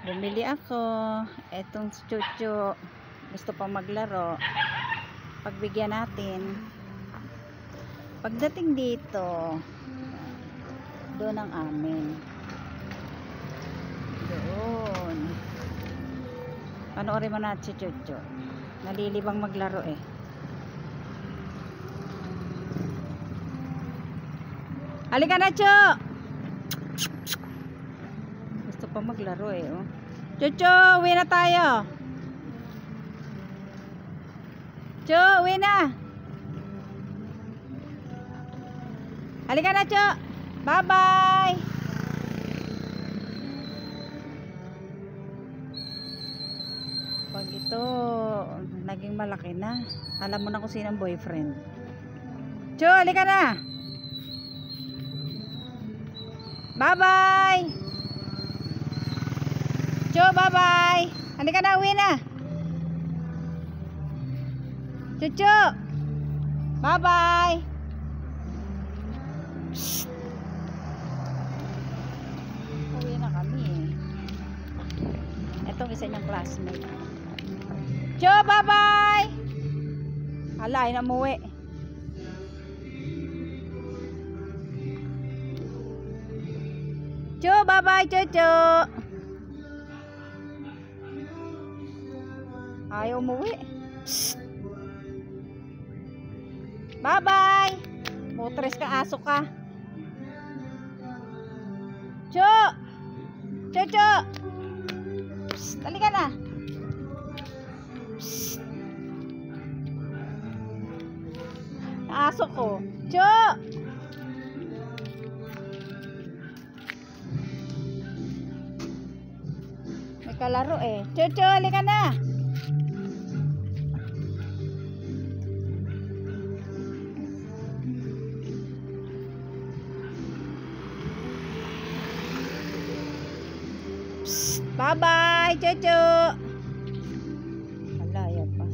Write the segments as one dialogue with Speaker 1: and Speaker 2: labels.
Speaker 1: Bumili ako. Etong si Chuchu gusto pa maglaro. Pagbigyan natin. Pagdating dito, doon ang amin. Doon. Panoorin mo na si Chuchu. Nalilibang maglaro eh. Halika na, Chu! Gusto pa maglaro eh, oh. Chuchu, uwi na tayo. Chu, uwi na. Halika na, Chu. Bye-bye. Pag ito, naging malaki na. Alam mo na kung sino ang boyfriend. Chu, halika na. Bye-bye. Chu, bye-bye. Halika na, uwi na. Chuchu. Bye-bye. Uwi na kami. Itong isa niyang classmate. Chu, bye-bye. Hala, ay namuwi. Chu, bye-bye, Chuchu. Ayaw umuwi. Bye-bye. Putres ka, aso ka. Chu! Chuchu! Dali ka na. Aso ko. Chu! May kalaro eh. Chuchu, halika na. Bye-bye, Chuchu. Malaya pa.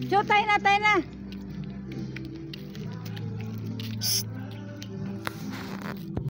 Speaker 1: Chu, tayo na, tayo na.